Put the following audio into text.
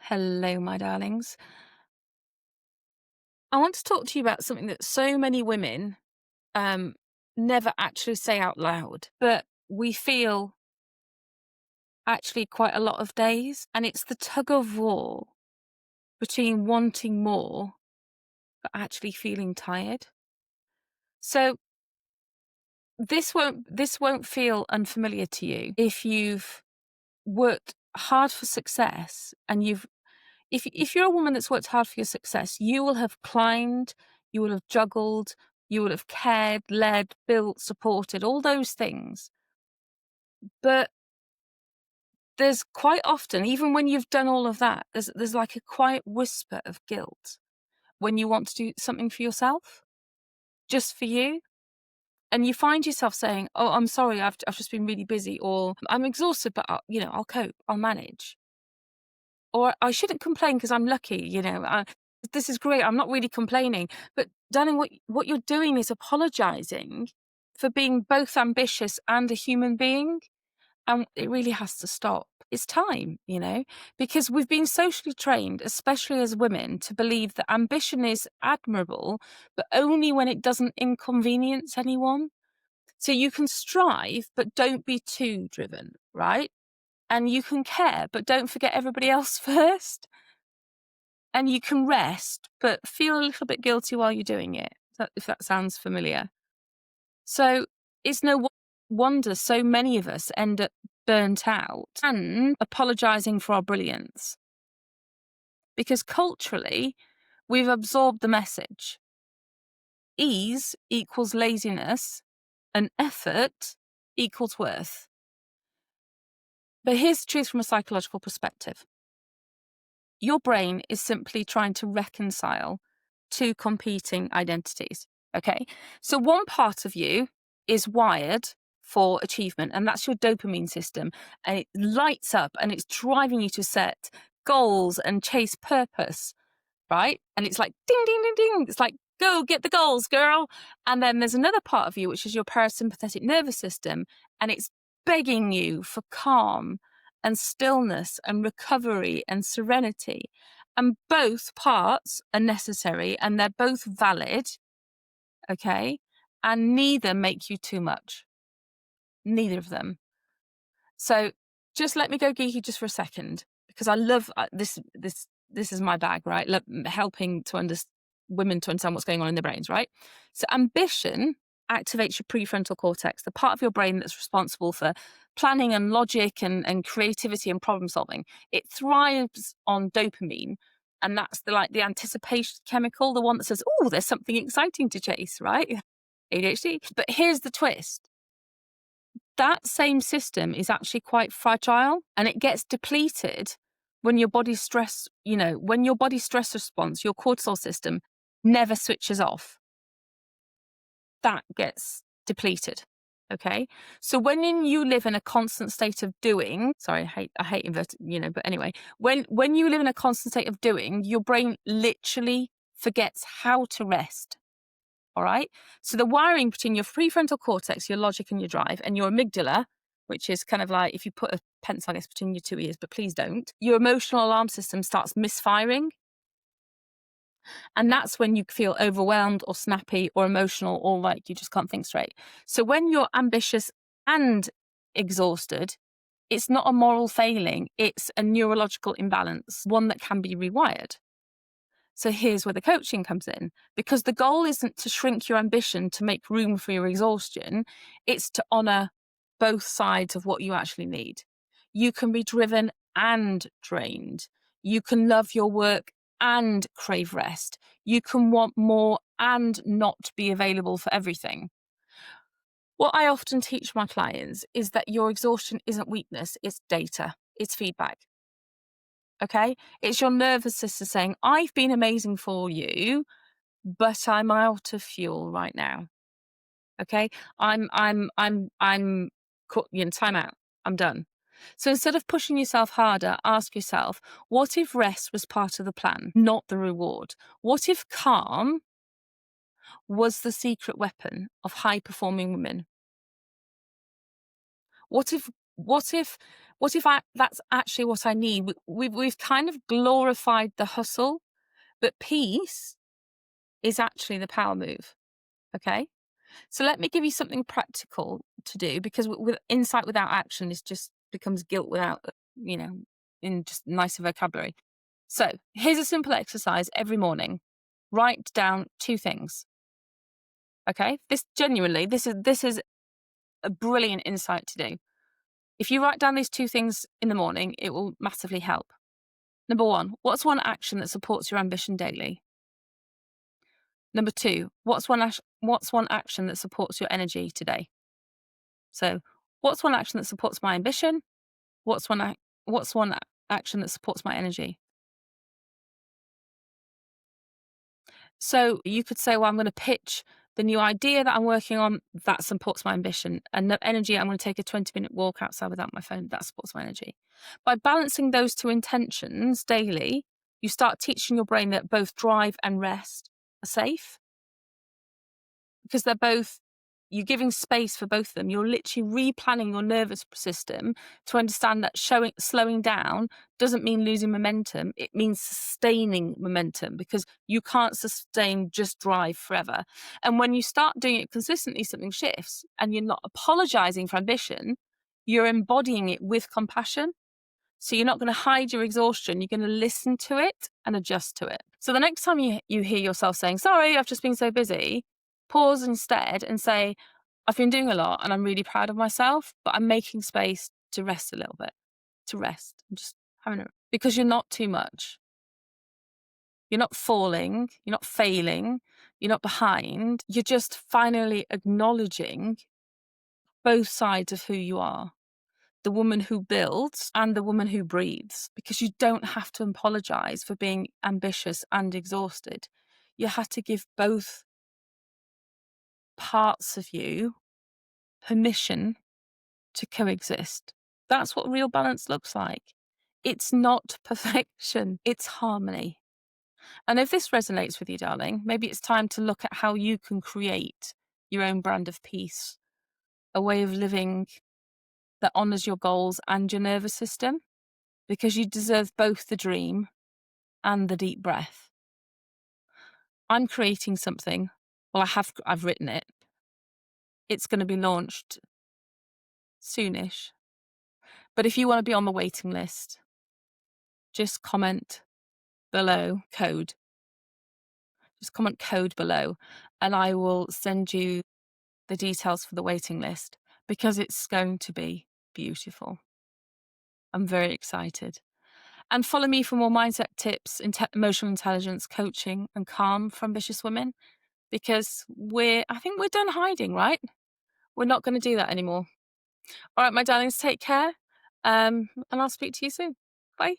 Hello, my darlings. I want to talk to you about something that so many women um, never actually say out loud, but we feel actually quite a lot of days. And it's the tug of war between wanting more, but actually feeling tired. So this won't feel unfamiliar to you if you've worked hard for success and if you're a woman that's worked hard for your success, you will have climbed, you will have juggled, you will have cared, led, built, supported, all those things. But there's quite often, even when you've done all of that, there's like a quiet whisper of guilt when you want to do something for yourself, just for you. And you find yourself saying, "Oh, I'm sorry, I've just been really busy," or "I'm exhausted, but I'll cope, I'll manage." Or I shouldn't complain because I'm lucky, this is great. I'm not really complaining. But darling, what you're doing is apologizing for being both ambitious and a human being. And it really has to stop. It's time, because we've been socially trained, especially as women, to believe that ambition is admirable, but only when it doesn't inconvenience anyone. So you can strive, but don't be too driven, right? And you can care, but don't forget everybody else first. And you can rest, but feel a little bit guilty while you're doing it, if that sounds familiar. So it's no wonder so many of us end up burnt out and apologizing for our brilliance. Because culturally, we've absorbed the message. Ease equals laziness and effort equals worth. But here's the truth from a psychological perspective. Your brain is simply trying to reconcile two competing identities. Okay. So one part of you is wired for achievement, and that's your dopamine system. And it lights up and it's driving you to set goals and chase purpose, right? And it's like ding, ding, ding, ding. It's like, go get the goals, girl. And then there's another part of you, which is your parasympathetic nervous system, and it's begging you for calm and stillness and recovery and serenity. And both parts are necessary and they're both valid. Okay. And neither make you too much. Neither of them. So just let me go geeky just for a second, because I love this is my bag, right? Helping women to understand what's going on in their brains, right? So ambition activates your prefrontal cortex, the part of your brain that's responsible for planning and logic and creativity and problem solving. It thrives on dopamine. And that's the anticipation chemical, the one that says, oh, there's something exciting to chase, right? ADHD. But here's the twist. That same system is actually quite fragile and it gets depleted when your body's stress, when your body's stress response, your cortisol system never switches off. That gets depleted. Okay. So when you live in a constant state of doing, sorry, I hate inverted, but anyway, when you live in a constant state of doing, your brain literally forgets how to rest. All right. So the wiring between your prefrontal cortex, your logic and your drive, and your amygdala, which is kind of like if you put a pencil, I guess, between your two ears, but please don't, your emotional alarm system starts misfiring. And that's when you feel overwhelmed or snappy or emotional or like you just can't think straight. So when you're ambitious and exhausted, it's not a moral failing. It's a neurological imbalance, one that can be rewired. So here's where the coaching comes in, because the goal isn't to shrink your ambition to make room for your exhaustion. It's to honor both sides of what you actually need. You can be driven and drained. You can love your work and crave rest. You can want more and not be available for everything. What I often teach my clients is that your exhaustion isn't weakness, it's data, it's feedback. Okay. It's your nervous system saying, I've been amazing for you, but I'm out of fuel right now. Okay. Time out. I'm done. So instead of pushing yourself harder, ask yourself, what if rest was part of the plan, not the reward? What if calm was the secret weapon of high performing women? What if what if that's actually what I need? We've kind of glorified the hustle, but peace is actually the power move. Okay. So let me give you something practical to do, because with insight without action is just becomes guilt without, in just nicer vocabulary. So here's a simple exercise every morning. Write down two things. Okay. This is a brilliant insight to do. If you write down these two things in the morning, it will massively help. Number one, what's one action that supports your ambition daily? Number two, what's one action that supports your energy today? So, what's one action that supports my ambition? What's one action that supports my energy? So you could say, well, I'm going to pitch the new idea that I'm working on that supports my ambition, and the energy, I'm going to take a 20-minute walk outside without my phone, that supports my energy. By balancing those two intentions daily, you start teaching your brain that both drive and rest are safe, because you're giving space for both of them. You're literally replanning your nervous system to understand that slowing down doesn't mean losing momentum. It means sustaining momentum, because you can't sustain just drive forever. And when you start doing it consistently, something shifts, and you're not apologizing for ambition. You're embodying it with compassion. So you're not going to hide your exhaustion. You're going to listen to it and adjust to it. So the next time you hear yourself saying, sorry, I've just been so busy, pause instead and say, I've been doing a lot and I'm really proud of myself, but I'm making space to rest a little bit, to rest. I'm just having because you're not too much. You're not falling. You're not failing. You're not behind. You're just finally acknowledging both sides of who you are. The woman who builds and the woman who breathes, because you don't have to apologize for being ambitious and exhausted. You have to give both parts of you permission to coexist. That's what real balance looks like. It's not perfection, it's harmony. And if this resonates with you, darling, maybe it's time to look at how you can create your own brand of peace, a way of living that honors your goals and your nervous system, because you deserve both the dream and the deep breath. I'm creating something. Well, I've written it. It's going to be launched soonish. But if you want to be on the waiting list, just comment below code. Just comment code below, and I will send you the details for the waiting list, because it's going to be beautiful. I'm very excited. And follow me for more mindset tips, emotional intelligence, coaching, and calm for ambitious women, because I think we're done hiding, right? We're not going to do that anymore. All right, my darlings, take care. And I'll speak to you soon. Bye.